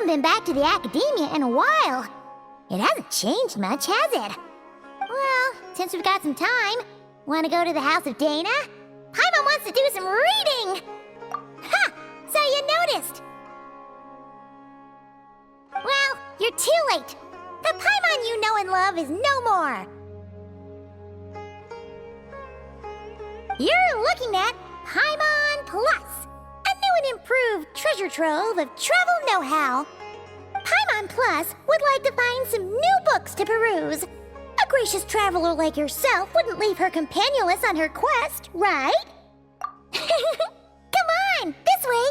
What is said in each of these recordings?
haven't been back to the academia in a while. It hasn't changed much, has it? Well, since we've got some time, want to go to the house of Dana? Paimon wants to do some reading! Ha! So you noticed! Well, you're too late. The Paimon you know and love is no more. You're looking at Paimon Plus, a new and improved treasure trove of travel know-how. Paimon Plus would like to find some new books to peruse. A gracious traveler like yourself wouldn't leave her companionless on her quest, right? Come on, this way!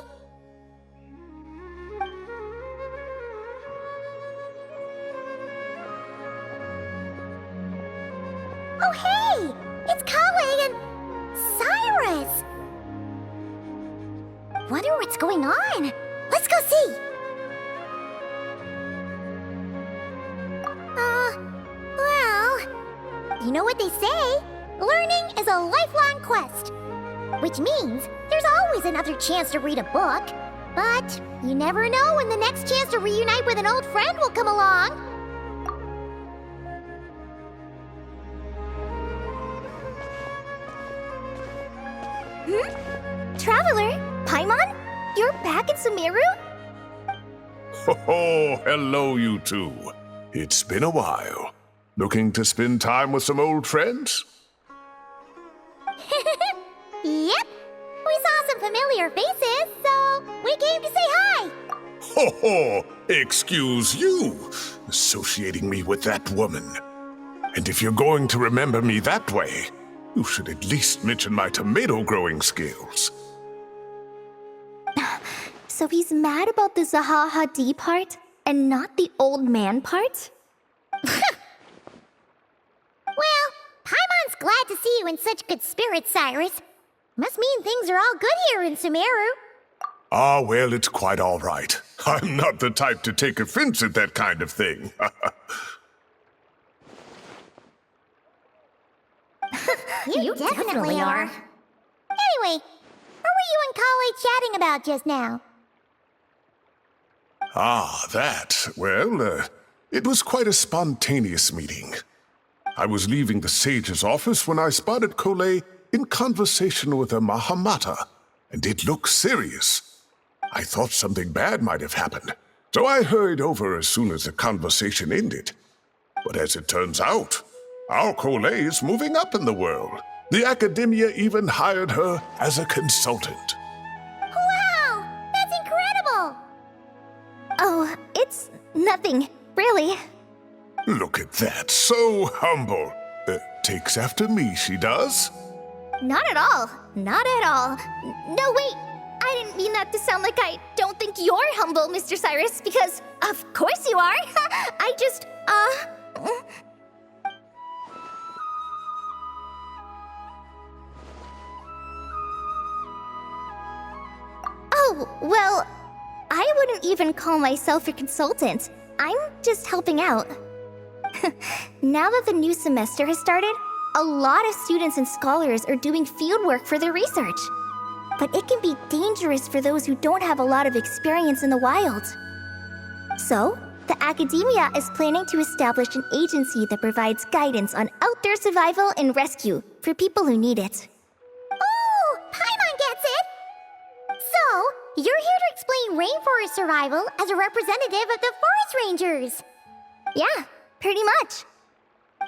Oh hey! It's Kale and Cyrus! Wonder what's going on. Let's go see! Well, you know what they say? Learning is a lifelong quest. Which means there's always another chance to read a book. But you never know when the next chance to reunite with an old friend will come along. Traveler, Paimon? You're back in Sumeru? Oh, hello, you two. It's been a while. Looking to spend time with some old friends? Yep. We saw some familiar faces, so we came to say hi. Ho ho! Excuse you, associating me with that woman. And if you're going to remember me that way, you should at least mention my tomato growing skills. So he's mad about the Zaha Hadid part and not the old man part? Well, Paimon's glad to see you in such good spirits, Cyrus. Must mean things are all good here in Sumeru. Ah, well, it's quite all right. I'm not the type to take offense at that kind of thing. You definitely are. Anyway, what were you and Kale chatting about just now? Ah, that. Well, it was quite a spontaneous meeting. I was leaving the sage's office when I spotted Kale in conversation with a Mahamata, and it looked serious. I thought something bad might have happened, so I hurried over as soon as the conversation ended. But as it turns out, our Kale is moving up in the world. The academia even hired her as a consultant. Wow! That's incredible! Oh, it's nothing, really. Look at that, so humble. Takes after me, she does. Not at all. Not at all. No, wait. I didn't mean that to sound like I don't think you're humble, Mr. Cyrus, because of course you are. I just, Oh, well, I wouldn't even call myself a consultant. I'm just helping out. Now that the new semester has started, a lot of students and scholars are doing fieldwork for their research. But it can be dangerous for those who don't have a lot of experience in the wild. So, the academia is planning to establish an agency that provides guidance on outdoor survival and rescue for people who need it. Oh, Paimon gets it! So, you're here to explain rainforest survival as a representative of the forest rangers. Yeah, pretty much.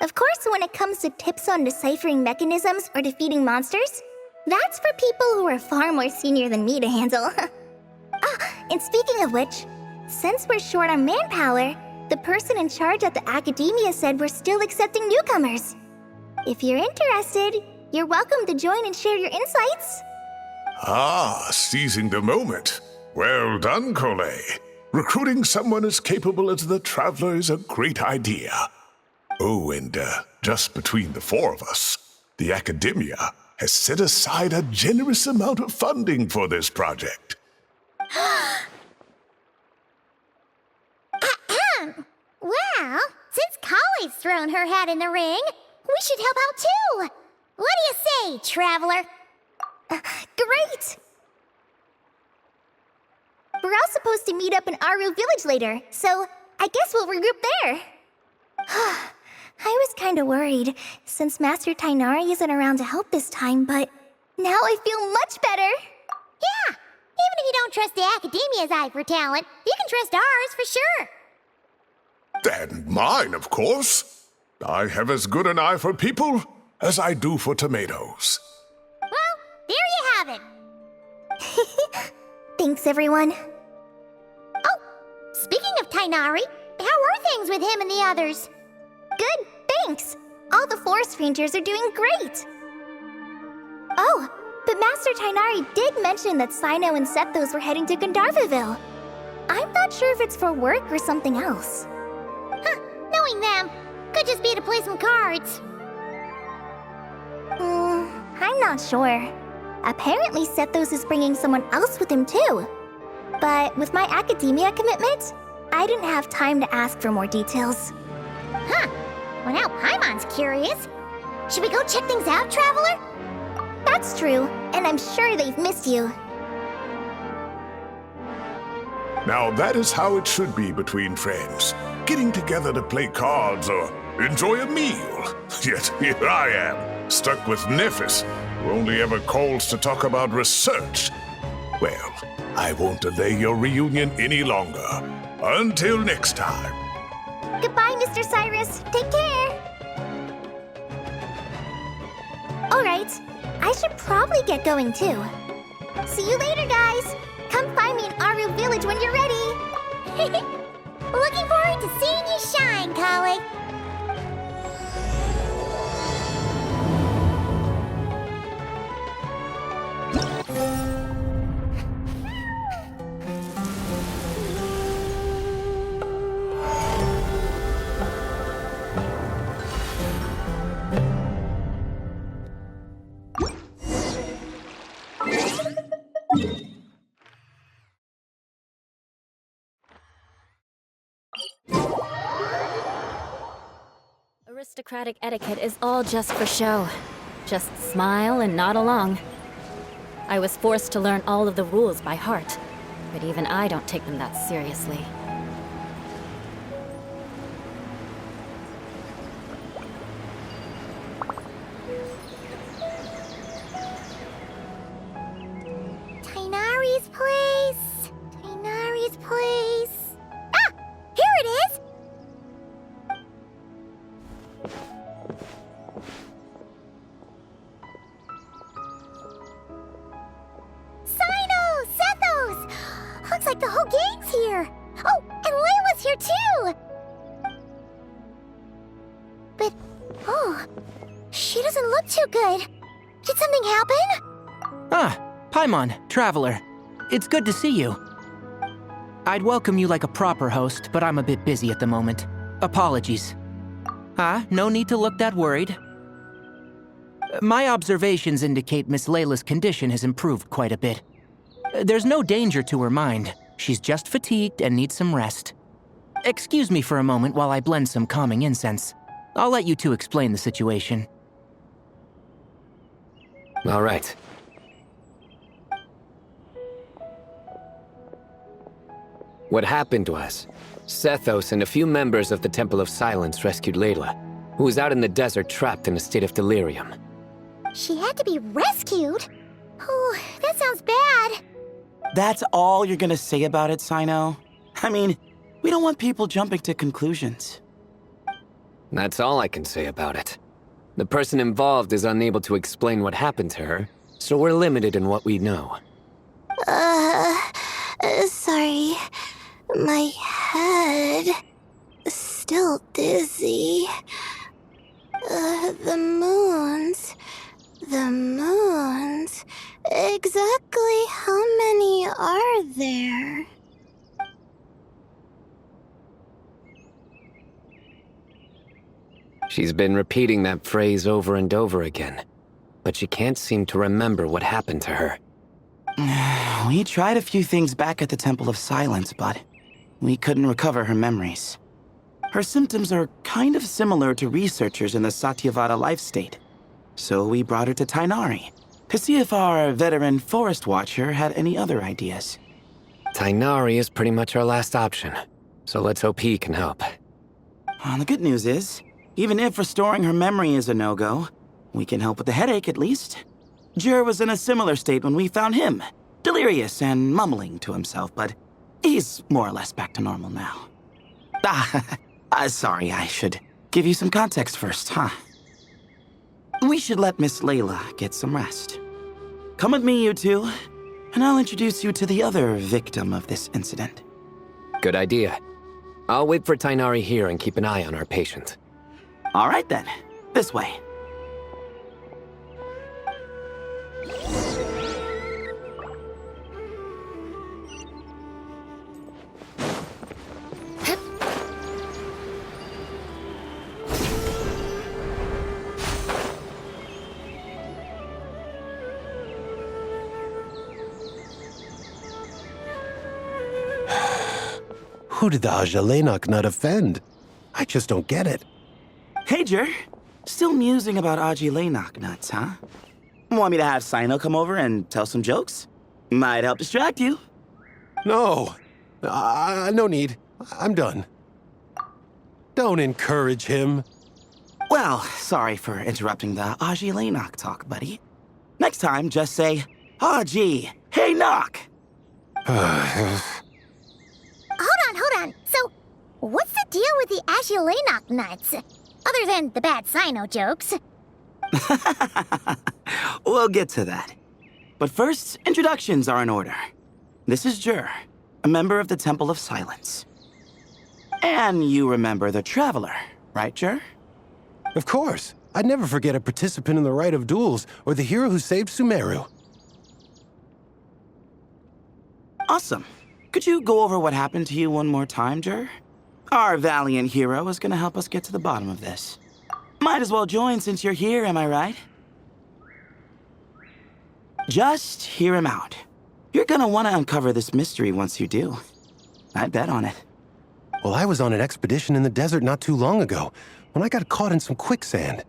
Of course, when it comes to tips on deciphering mechanisms or defeating monsters, that's for people who are far more senior than me to handle. And speaking of which, since we're short on manpower, the person in charge at the academia said we're still accepting newcomers. If you're interested, you're welcome to join and share your insights. Ah, seizing the moment. Well done, Kale. Recruiting someone as capable as the Traveler is a great idea. Oh, and just between the four of us, the academia has set aside a generous amount of funding for this project. Well, since Kale's thrown her hat in the ring, we should help out too. What do you say, Traveler? Great! We're all supposed to meet up in Aru Village later, so I guess we'll regroup there. I was kinda worried, since Master Tainari isn't around to help this time, but now I feel much better. Yeah, even if you don't trust the Academia's eye for talent, you can trust ours for sure. And mine, of course. I have as good an eye for people as I do for tomatoes. Well, there you have it. Thanks, everyone. Oh, speaking of Tainari, how are things with him and the others? Good, thanks. All the forest rangers are doing great. Oh, but Master Tainari did mention that Sino and Sethos were heading to Gandharvaville. I'm not sure if it's for work or something else. Huh, knowing them, could just be to play some cards. I'm not sure. Apparently Sethos is bringing someone else with him too. But with my academia commitment, I didn't have time to ask for more details. Huh, well now Paimon's curious. Should we go check things out, Traveler? That's true, and I'm sure they've missed you. Now that is how it should be between friends. Getting together to play cards or enjoy a meal. Yet here I am, stuck with Nephis, who only ever calls to talk about research. Well, I won't delay your reunion any longer. Until next time. Goodbye, Mr. Cyrus. Take care. Alright, I should probably get going too. See you later, guys. Come find me in Aru Village when you're ready. Looking forward to seeing you shine, colleague. Aristocratic etiquette is all just for show. Just smile and nod along. I was forced to learn all of the rules by heart, but even I don't take them that seriously. Tainari's place. Tainari's place. Ah! Here it is! Sino! Sethos! Looks like the whole gang's here. Oh, and Layla's here too! But, oh, she doesn't look too good. Did something happen? Ah, Paimon, Traveler. It's good to see you. I'd welcome you like a proper host, but I'm a bit busy at the moment. Apologies. No need to look that worried. My observations indicate Miss Layla's condition has improved quite a bit. There's no danger to her mind. She's just fatigued and needs some rest. Excuse me for a moment while I blend some calming incense. I'll let you two explain the situation. All right. What happened was, Sethos and a few members of the Temple of Silence rescued Layla, who was out in the desert trapped in a state of delirium. She had to be rescued? Oh, that sounds bad. That's all you're gonna say about it, Sino? I mean, we don't want people jumping to conclusions. That's all I can say about it. The person involved is unable to explain what happened to her, so we're limited in what we know. Sorry. My head. Still dizzy. The moons. Exactly how many are there? She's been repeating that phrase over and over again, but she can't seem to remember what happened to her. We tried a few things back at the Temple of Silence, but we couldn't recover her memories. Her symptoms are kind of similar to researchers in the Satyavada life state. So we brought her to Tainari to see if our veteran forest watcher had any other ideas. Tainari is pretty much our last option, so let's hope he can help. The good news is, even if restoring her memory is a no-go, we can help with the headache at least. Jur was in a similar state when we found him, delirious and mumbling to himself, but he's more or less back to normal now. Sorry, I should give you some context first, huh? We should let Miss Layla get some rest. Come with me, you two, and I'll introduce you to the other victim of this incident. Good idea. I'll wait for Tainari here and keep an eye on our patient. All right then, this way. Who did the Ajalenok nut offend? I just don't get it. Hey, Jur. Still musing about Aji nuts, huh? Want me to have Sino come over and tell some jokes? Might help distract you. No. No need. I'm done. Don't encourage him. Well, sorry for interrupting the Aji talk, buddy. Next time, just say, Aji, hey, knock! Hold on. So, what's the deal with the Agilenok nuts? Other than the bad Sino jokes. We'll get to that. But first, introductions are in order. This is Jur, a member of the Temple of Silence. And you remember the Traveler, right, Jur? Of course. I'd never forget a participant in the Rite of Duels or the hero who saved Sumeru. Awesome. Could you go over what happened to you one more time, Jur? Our valiant hero is gonna help us get to the bottom of this. Might as well join since you're here, am I right? Just hear him out. You're gonna want to uncover this mystery once you do. I bet on it. Well, I was on an expedition in the desert not too long ago, when I got caught in some quicksand.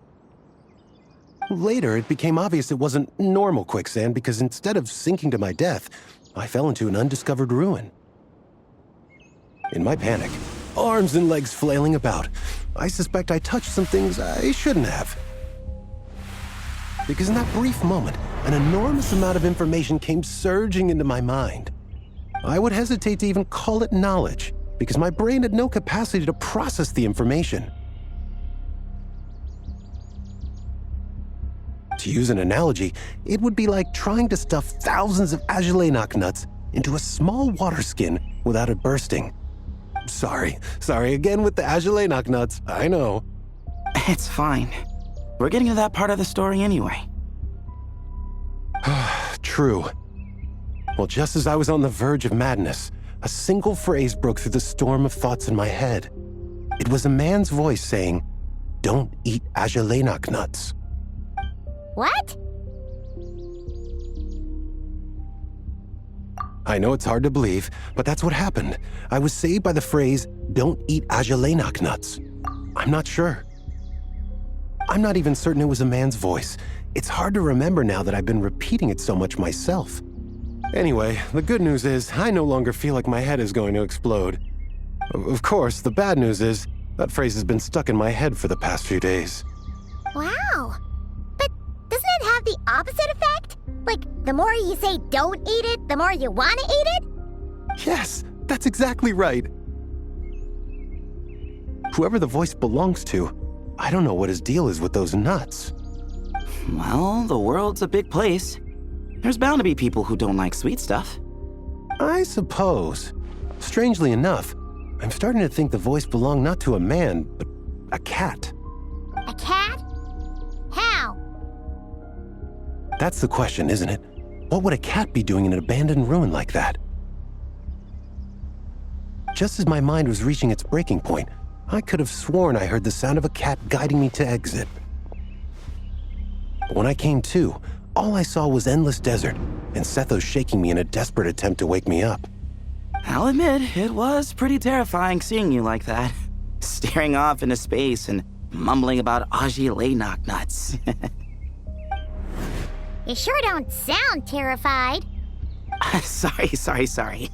Later, it became obvious it wasn't normal quicksand because instead of sinking to my death, I fell into an undiscovered ruin. In my panic, arms and legs flailing about, I suspect I touched some things I shouldn't have. Because in that brief moment, an enormous amount of information came surging into my mind. I would hesitate to even call it knowledge, because my brain had no capacity to process the information. To use an analogy, it would be like trying to stuff thousands of Ajalenok nuts into a small water skin without it bursting. Sorry again with the Ajalenok nuts, I know. It's fine. We're getting to that part of the story anyway. True. Well, just as I was on the verge of madness, a single phrase broke through the storm of thoughts in my head. It was a man's voice saying, "Don't eat Ajalenok nuts." What? I know it's hard to believe, but that's what happened. I was saved by the phrase, "Don't eat Ajalenok nuts." I'm not sure. I'm not even certain it was a man's voice. It's hard to remember now that I've been repeating it so much myself. Anyway, the good news is I no longer feel like my head is going to explode. Of course, the bad news is that phrase has been stuck in my head for the past few days. Wow. But doesn't it have the opposite effect? Like, the more you say don't eat it, the more you want to eat it? Yes, that's exactly right. Whoever the voice belongs to, I don't know what his deal is with those nuts. Well, the world's a big place. There's bound to be people who don't like sweet stuff. I suppose. Strangely enough, I'm starting to think the voice belonged not to a man, but a cat. A cat? How? That's the question, isn't it? What would a cat be doing in an abandoned ruin like that? Just as my mind was reaching its breaking point, I could have sworn I heard the sound of a cat guiding me to exit. But when I came to, all I saw was endless desert, and Sethos shaking me in a desperate attempt to wake me up. I'll admit, it was pretty terrifying seeing you like that. Staring off into space and mumbling about Aji nuts. You sure don't sound terrified. Sorry.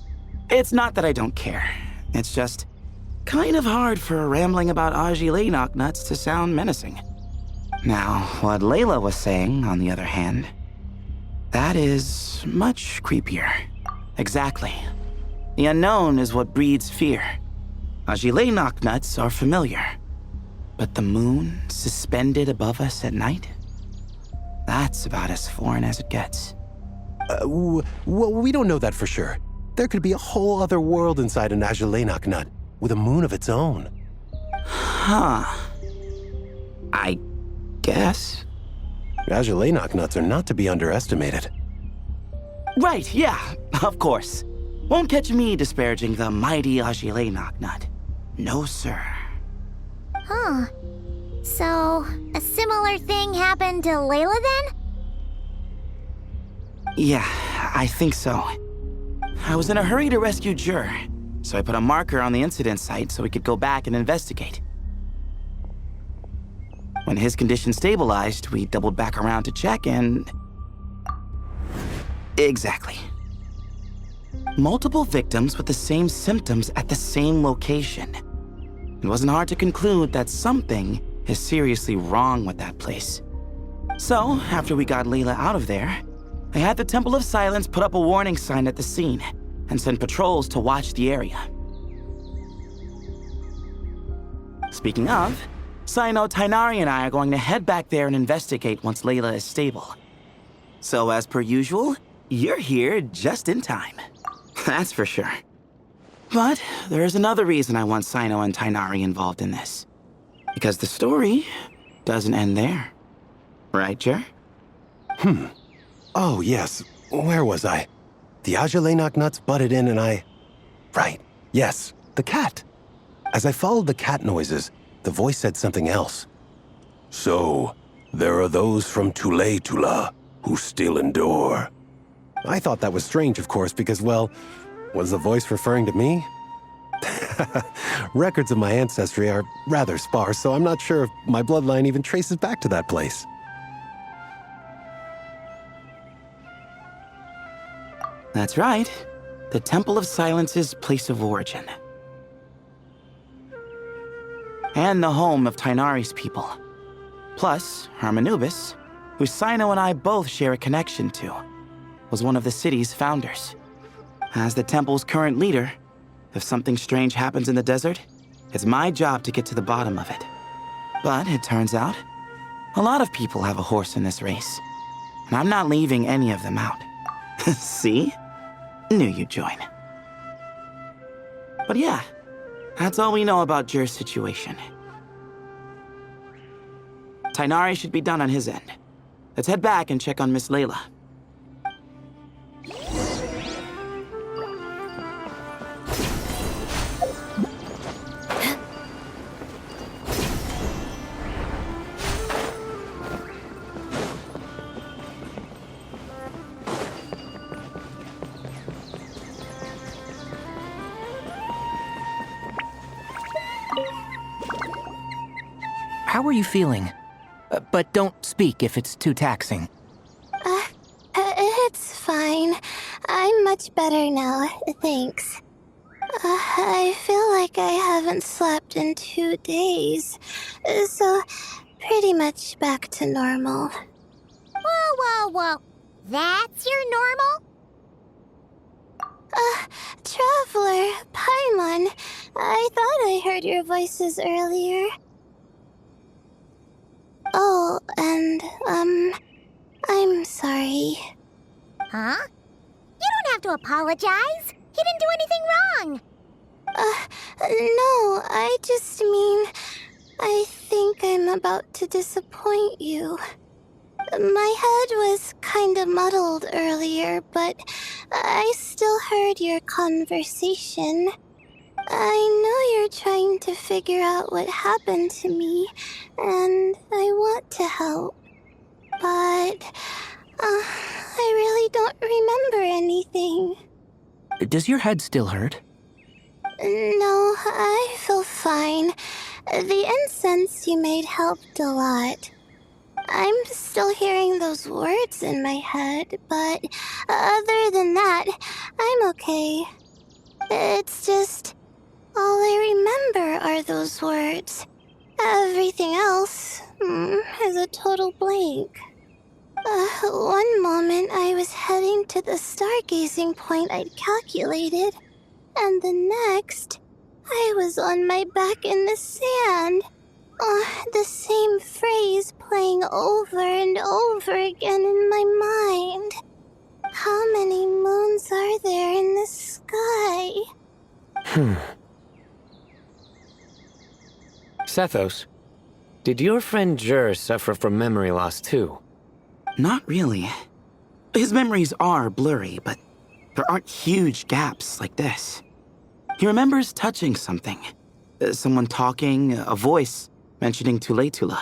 It's not that I don't care. It's just kind of hard for rambling about Ajile Knocknuts to sound menacing. Now, what Layla was saying, on the other hand, that is much creepier. Exactly. The unknown is what breeds fear. Ajile Knocknuts are familiar. But the moon suspended above us at night? That's about as foreign as it gets. Well, we don't know that for sure. There could be a whole other world inside an Ajile nut with a moon of its own. Huh. I guess. Ajile nuts are not to be underestimated. Right, yeah, of course. Won't catch me disparaging the mighty Ajile Knocknut. No, sir. Huh. So, a similar thing happened to Layla then? Yeah, I think so. I was in a hurry to rescue Jur, so I put a marker on the incident site so we could go back and investigate. When his condition stabilized, we doubled back around to check and... Exactly. Multiple victims with the same symptoms at the same location. It wasn't hard to conclude that something is seriously wrong with that place. So, after we got Layla out of there, I had the Temple of Silence put up a warning sign at the scene and send patrols to watch the area. Speaking of, Sino, Tainari, and I are going to head back there and investigate once Layla is stable. So, as per usual, you're here just in time. That's for sure. But there is another reason I want Sino and Tainari involved in this. Because the story doesn't end there. Right, Jer? Oh, yes. Where was I? The Ajile nuts butted in and I... Right. Yes, the cat. As I followed the cat noises, the voice said something else. So, there are those from Tula who still endure. I thought that was strange, of course, because, well, was the voice referring to me? Records of my ancestry are rather sparse, so I'm not sure if my bloodline even traces back to that place. That's right. The Temple of Silence's place of origin. And the home of Tainari's people. Plus, Harmonubis, who Sino and I both share a connection to, was one of the city's founders. As the temple's current leader, if something strange happens in the desert, it's my job to get to the bottom of it. But it turns out, a lot of people have a horse in this race, and I'm not leaving any of them out. See? Knew you'd join. But yeah, that's all we know about Jur's situation. Tainari should be done on his end. Let's head back and check on Miss Layla. How are you feeling? But don't speak if it's too taxing. It's fine. I'm much better now, thanks. I feel like I haven't slept in 2 days, so pretty much back to normal. Whoa. That's your normal? Traveler, Paimon, I thought I heard your voices earlier. Oh, and, I'm sorry. Huh? You don't have to apologize. He didn't do anything wrong. No, I just mean, I think I'm about to disappoint you. My head was kinda muddled earlier, but I still heard your conversation. I know you're trying to figure out what happened to me, and I want to help. But, I really don't remember anything. Does your head still hurt? No, I feel fine. The incense you made helped a lot. I'm still hearing those words in my head, but other than that, I'm okay. It's just... all I remember are those words. Everything else is a total blank. One moment I was heading to the stargazing point I'd calculated, and the next, I was on my back in the sand. The same phrase playing over and over again in my mind. How many moons are there in the sky? Sethos, did your friend Jur suffer from memory loss too? Not really. His memories are blurry, but there aren't huge gaps like this. He remembers touching something. Someone talking, a voice mentioning Tuletula,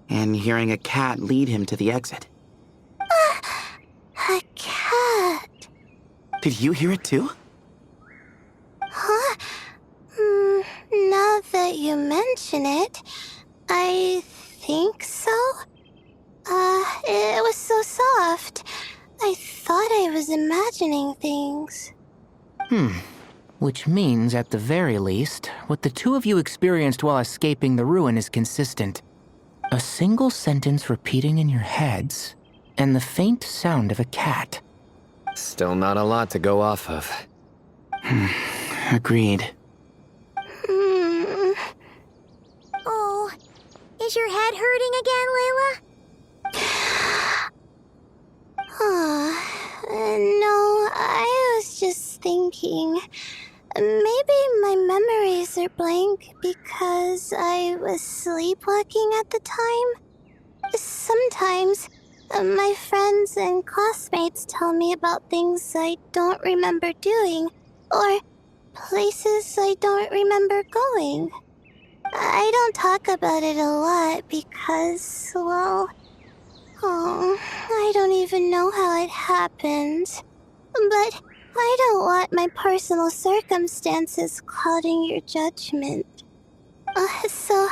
and hearing a cat lead him to the exit. A cat. Did you hear it too? Huh? Now that you mention it, I think so. It was so soft. I thought I was imagining things. Which means, at the very least, what the two of you experienced while escaping the ruin is consistent. A single sentence repeating in your heads, and the faint sound of a cat. Still not a lot to go off of. Agreed. Oh, is your head hurting again, Layla? No, I was just thinking. Maybe my memories are blank because I was sleepwalking at the time. Sometimes, my friends and classmates tell me about things I don't remember doing, or places I don't remember going. I don't talk about it a lot because, well, I don't even know how it happened. But I don't want my personal circumstances clouding your judgment. So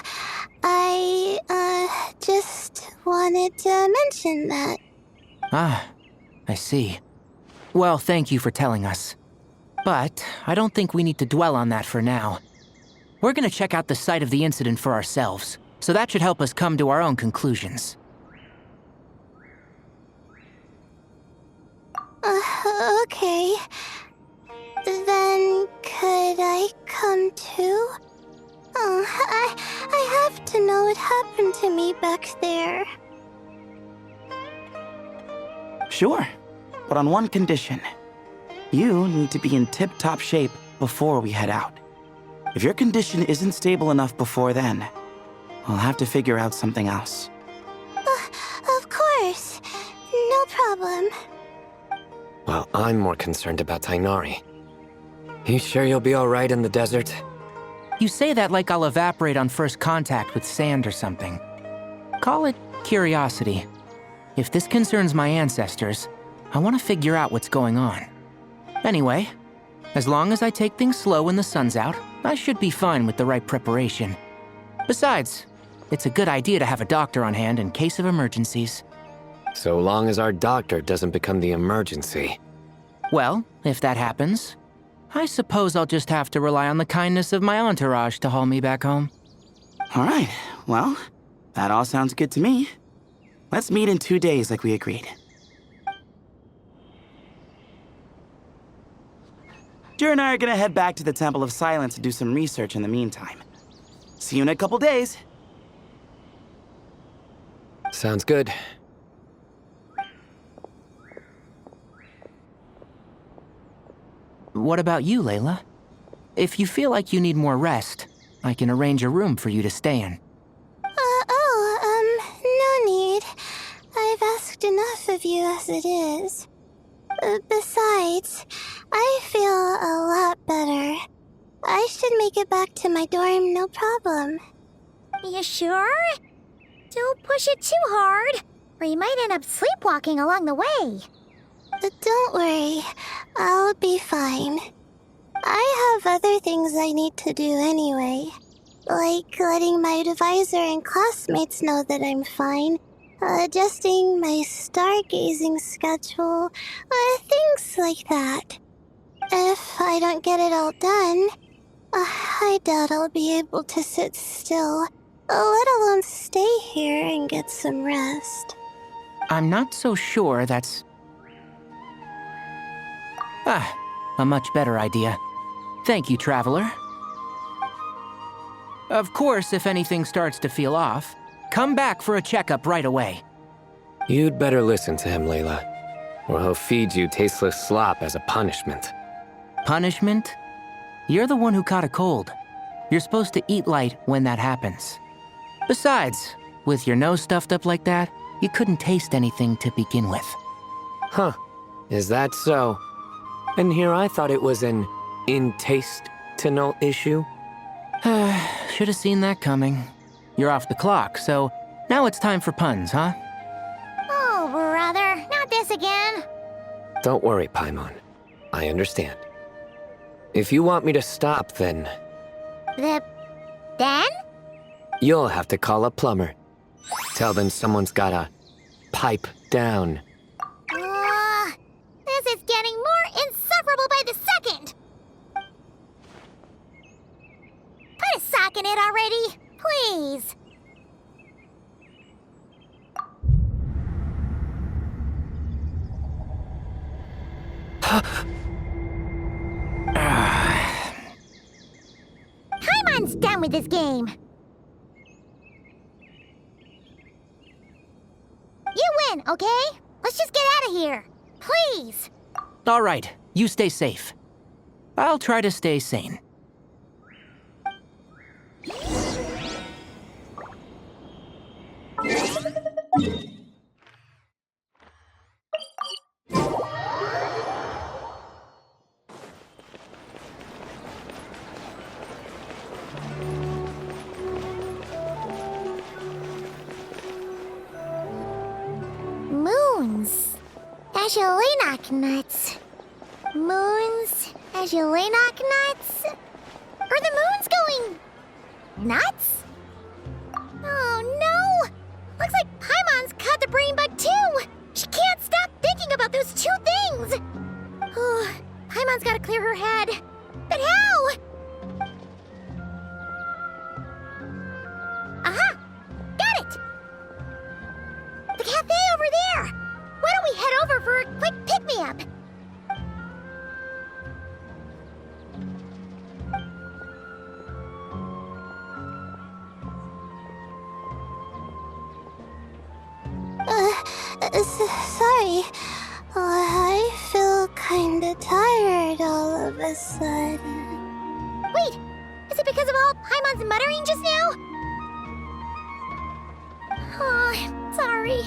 I, just wanted to mention that. Ah, I see. Well, thank you for telling us. But I don't think we need to dwell on that for now. We're gonna check out the site of the incident for ourselves, so that should help us come to our own conclusions. Okay. Then could I come too? I have to know what happened to me back there. Sure, but on one condition. You need to be in tip-top shape before we head out. If your condition isn't stable enough before then, we'll have to figure out something else. Of course. No problem. Well, I'm more concerned about Tainari. You sure you'll be alright in the desert? You say that like I'll evaporate on first contact with sand or something. Call it curiosity. If this concerns my ancestors, I want to figure out what's going on. Anyway, as long as I take things slow when the sun's out, I should be fine with the right preparation. Besides, it's a good idea to have a doctor on hand in case of emergencies. So long as our doctor doesn't become the emergency. Well, if that happens, I suppose I'll just have to rely on the kindness of my entourage to haul me back home. All right, well, that all sounds good to me. Let's meet in 2 days like we agreed. Jer and I are gonna head back to the Temple of Silence to do some research in the meantime. See you in a couple days. Sounds good. What about you, Layla? If you feel like you need more rest, I can arrange a room for you to stay in. No need. I've asked enough of you as it is. Besides, I feel a lot better. I should make it back to my dorm, no problem. You sure? Don't push it too hard, or you might end up sleepwalking along the way. Don't worry, I'll be fine. I have other things I need to do anyway. Like letting my advisor and classmates know that I'm fine, adjusting my stargazing schedule, things like that. If I don't get it all done, I doubt I'll be able to sit still, let alone stay here and get some rest. I'm not so sure that's... a much better idea. Thank you, Traveler. Of course, if anything starts to feel off, come back for a checkup right away. You'd better listen to him, Layla, or he'll feed you tasteless slop as a punishment. Punishment? You're the one who caught a cold. You're supposed to eat light when that happens. Besides, with your nose stuffed up like that, you couldn't taste anything to begin with. Huh. Is that so? And here I thought it was an in-taste-to-no issue. Should have seen that coming. You're off the clock, so now it's time for puns, huh? Oh, brother, not this again. Don't worry, Paimon. I understand. If you want me to stop, then Then? you'll have to call a plumber. Tell them someone's gotta pipe down. This is getting more insufferable by the second. Put a sock in it already, please. Paimon's done with this game. You win, okay? Let's just get out of here. Please. All right, you stay safe. I'll try to stay sane. Moons. Azulenok nuts. Moons. Azulenok nuts. Are the moons going nuts? Oh no! Looks like Paimon's caught the brain bug too! She can't stop thinking about those two things! Oh, Paimon's gotta clear her head. But how? Aha! Got it! The cafe over there! Why don't we head over for a quick pick-me-up? Sorry. I feel kinda tired all of a sudden. Wait! Is it because of all Paimon's muttering just now? Oh, sorry.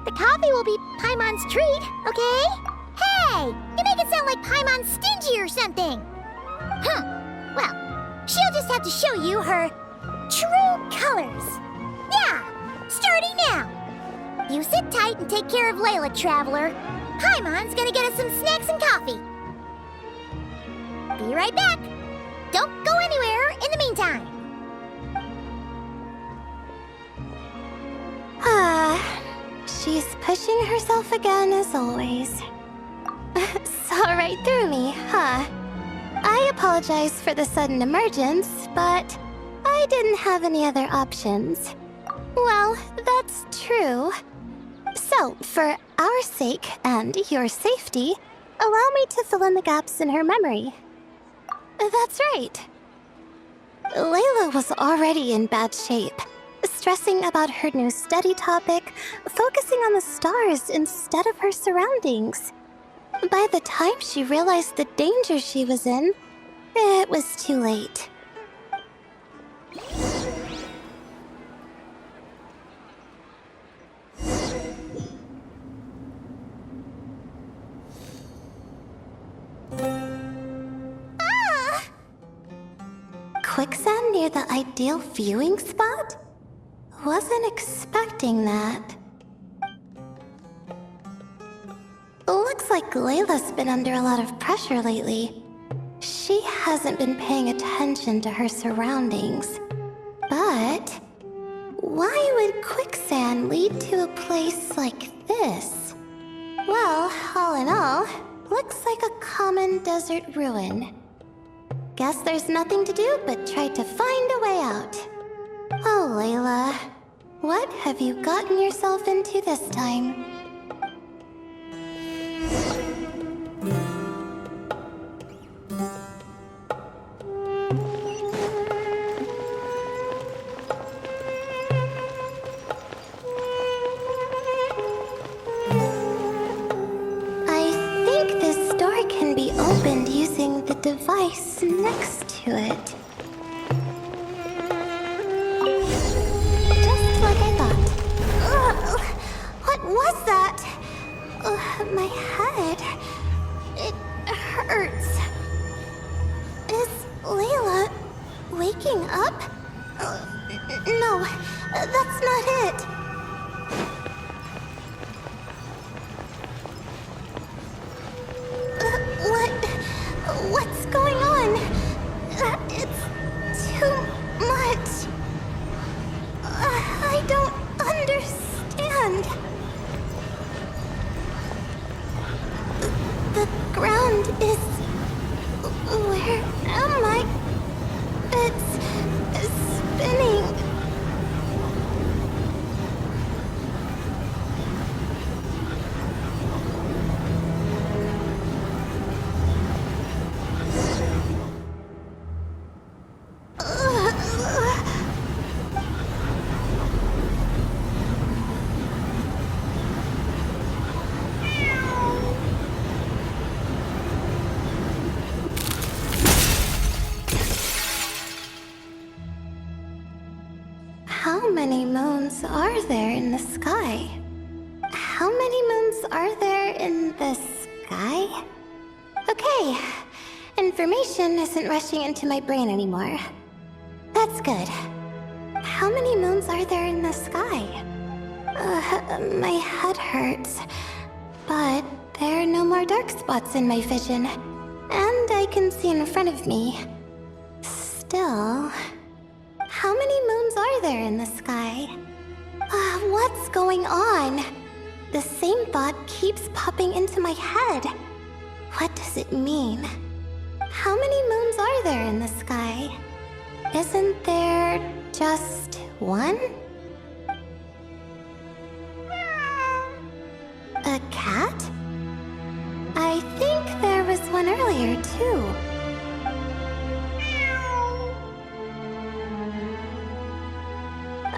The coffee will be Paimon's treat, okay? Hey! You make it sound like Paimon's stingy or something! Huh. Well, she'll just have to show you her true colors. Yeah! Starting now! You sit tight and take care of Layla, Traveler. Paimon's gonna get us some snacks and coffee. Be right back. Don't go anywhere in the meantime. She's pushing herself again as always. Saw right through me, huh? I apologize for the sudden emergence, but I didn't have any other options. Well, that's true. So, for our sake and your safety, allow me to fill in the gaps in her memory. That's right. Layla was already in bad shape, stressing about her new study topic, focusing on the stars instead of her surroundings. By the time she realized the danger she was in, it was too late. Quicksand near the ideal viewing spot? Wasn't expecting that. Looks like Layla's been under a lot of pressure lately. She hasn't been paying attention to her surroundings. But why would quicksand lead to a place like this? Well, all in all, Looks like a common desert ruin. Guess there's nothing to do but try to find a way out. Oh, Layla. What have you gotten yourself into this time? I think this door can be opened using the device next to it. Just like I thought. Ugh, what was that? Ugh, my head. It hurts. Is Layla waking up? No, that's not it. What's going on? It's too much. I don't understand. The ground is... Where am I? It's spinning. How many moons are there in the sky? How many moons are there in the sky? Okay, information isn't rushing into my brain anymore. That's good. How many moons are there in the sky? My head hurts, but there are no more dark spots in my vision, and I can see in front of me. Still... How many moons are there in the sky? What's going on? The same thought keeps popping into my head. What does it mean? How many moons are there in the sky? Isn't there just one? A cat? I think there was one earlier, too.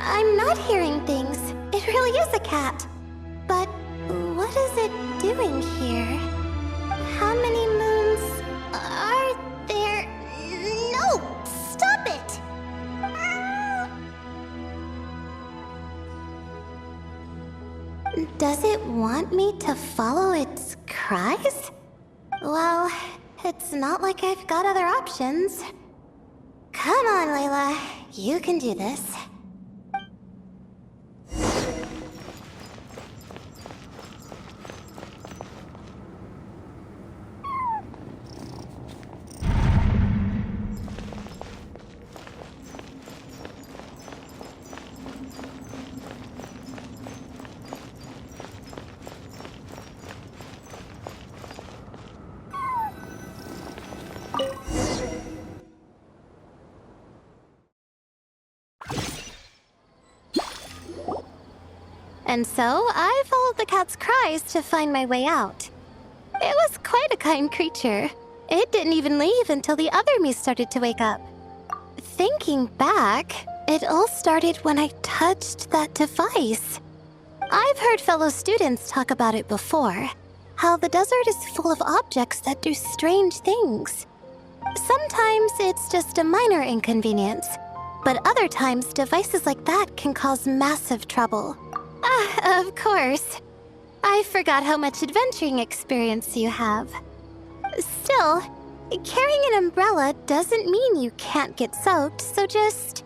I'm not hearing things. It really is a cat. But what is it doing here? How many moons are there? No! Stop it! Does it want me to follow its cries? Well, it's not like I've got other options. Come on, Layla. You can do this. And so, I followed the cat's cries to find my way out. It was quite a kind creature. It didn't even leave until the other me started to wake up. Thinking back, it all started when I touched that device. I've heard fellow students talk about it before, how the desert is full of objects that do strange things. Sometimes it's just a minor inconvenience, but other times devices like that can cause massive trouble. Of course. I forgot how much adventuring experience you have. Still, carrying an umbrella doesn't mean you can't get soaked, so just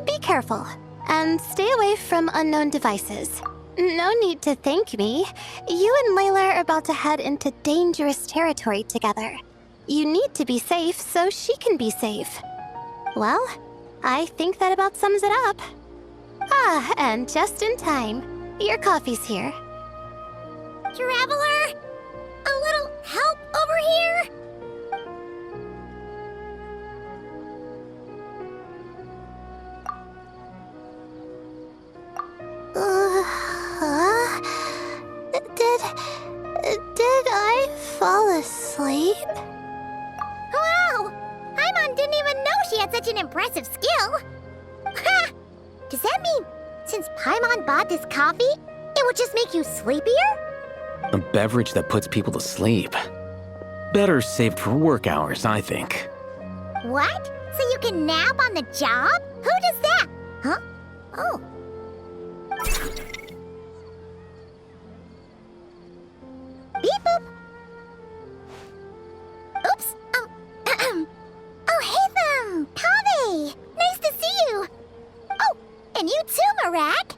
be careful and stay away from unknown devices. No need to thank me. You and Layla are about to head into dangerous territory together. You need to be safe so she can be safe. Well, I think that about sums it up. And just in time. Your coffee's here. Traveler! A little help, over here? Did I fall asleep? Wow! Paimon didn't even know she had such an impressive skill. Ha! Does that mean since Paimon bought this coffee, it would just make you sleepier? A beverage that puts people to sleep. Better saved for work hours, I think. What? So you can nap on the job? Who does that? Huh? Oh. Beep boop. Oops. Oh, hey them! Kaveh! Nice to see you! Oh, and you too, Marak!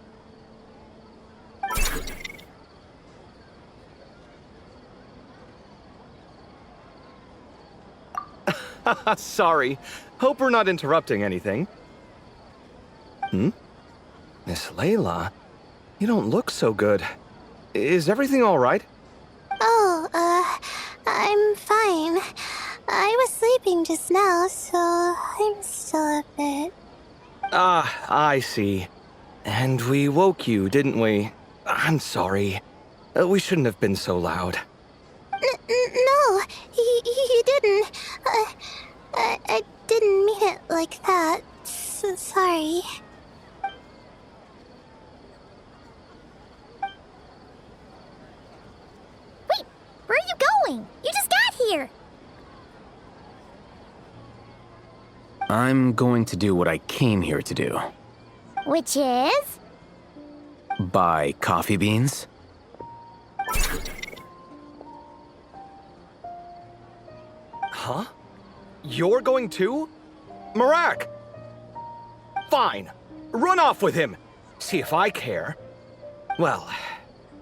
Sorry. Hope we're not interrupting anything. Miss Layla, you don't look so good. Is everything all right? Oh, I'm fine. I was sleeping just now, so I'm still a bit... Ah, I see. And we woke you, didn't we? I'm sorry. We shouldn't have been so loud. No, you didn't. I didn't mean it like that. Sorry. Wait, where are you going? You just got here! I'm going to do what I came here to do. Which is? Buy coffee beans. Huh? You're going too? Marak! Fine. Run off with him. See if I care. Well,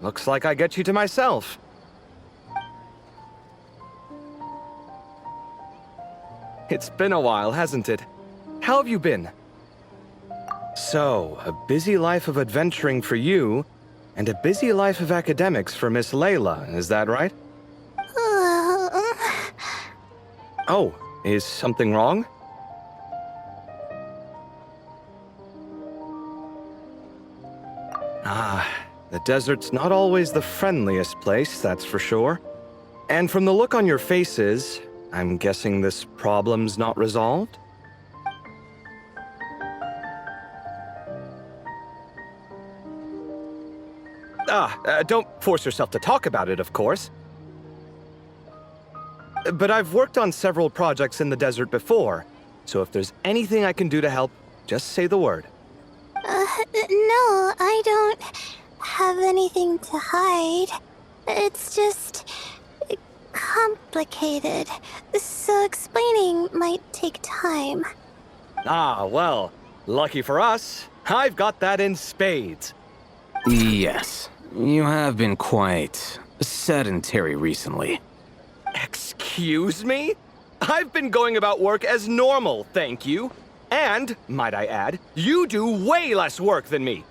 looks like I get you to myself. It's been a while, hasn't it? How have you been? So, a busy life of adventuring for you, and a busy life of academics for Miss Layla, is that right? Oh, is something wrong? Ah, the desert's not always the friendliest place, that's for sure. And from the look on your faces, I'm guessing this problem's not resolved? Don't force yourself to talk about it, of course. But I've worked on several projects in the desert before, so if there's anything I can do to help, just say the word. No, I don't have anything to hide. It's just... complicated, so explaining might take time. Ah, well, lucky for us, I've got that in spades. Yes, you have been quite sedentary recently. Excuse me? I've been going about work as normal, thank you. And, might I add, you do way less work than me.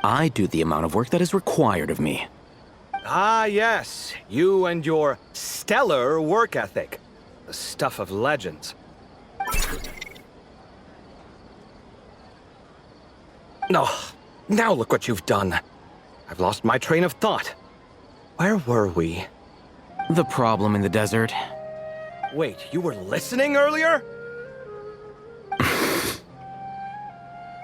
I do the amount of work that is required of me. Ah, yes, you and your stellar work ethic. The stuff of legends. Oh, now look what you've done. I've lost my train of thought. Where were we? The problem in the desert. Wait, you were listening earlier?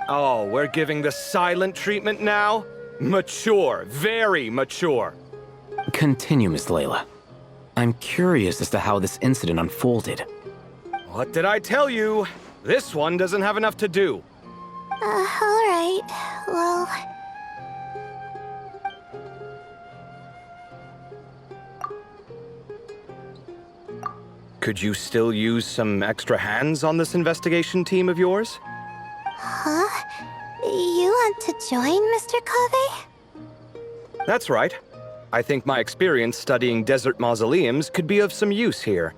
Oh, we're giving the silent treatment now? Mature, very mature. Continue, Miss Layla. I'm curious as to how this incident unfolded. What did I tell you? This one doesn't have enough to do. Alright. Well... Could you still use some extra hands on this investigation team of yours? Huh? You want to join, Mr. Kaveh? That's right. I think my experience studying desert mausoleums could be of some use here.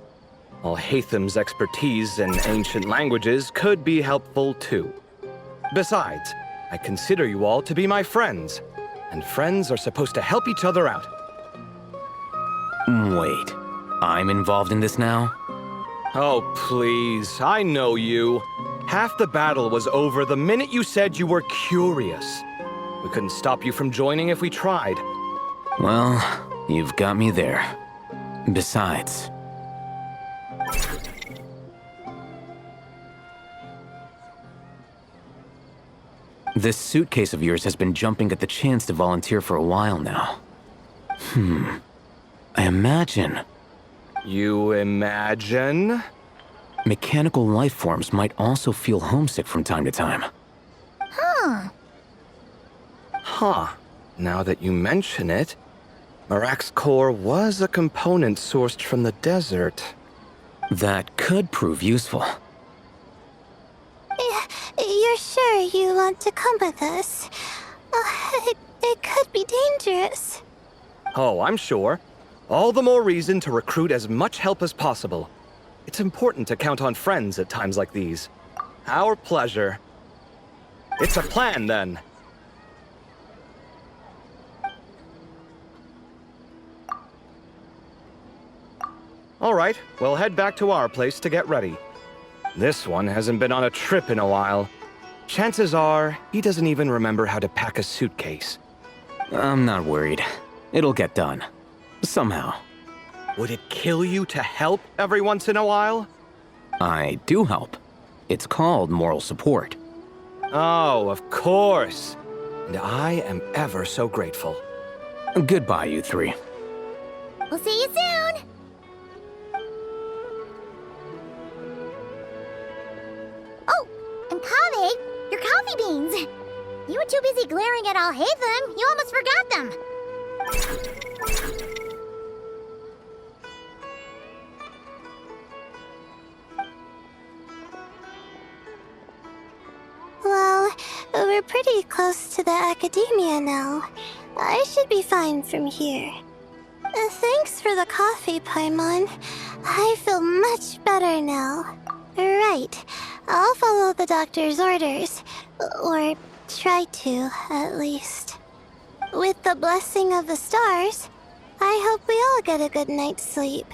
While Hatham's expertise in ancient languages could be helpful too. Besides, I consider you all to be my friends, and friends are supposed to help each other out. Wait. I'm involved in this now? Oh, please, I know you. Half the battle was over the minute you said you were curious. We couldn't stop you from joining if we tried. Well, you've got me there. Besides... This suitcase of yours has been jumping at the chance to volunteer for a while now. I imagine... You imagine? Mechanical life forms might also feel homesick from time to time. Huh. Now that you mention it, Marak's core was a component sourced from the desert. That could prove useful. You're sure you want to come with us? It could be dangerous. Oh, I'm sure. All the more reason to recruit as much help as possible. It's important to count on friends at times like these. Our pleasure. It's a plan, then. All right, we'll head back to our place to get ready. This one hasn't been on a trip in a while. Chances are, he doesn't even remember how to pack a suitcase. I'm not worried. It'll get done. Somehow. Would it kill you to help every once in a while? I do help. It's called moral support. Oh, of course. And I am ever so grateful. Goodbye, you three. We'll see you soon! Oh, and Kaveh, your coffee beans! You were too busy glaring at Alhaitham, you almost forgot them! Well, we're pretty close to the academia now. I should be fine from here. Thanks for the coffee, Paimon. I feel much better now. Right. I'll follow the doctor's orders. Or try to, at least. With the blessing of the stars, I hope we all get a good night's sleep.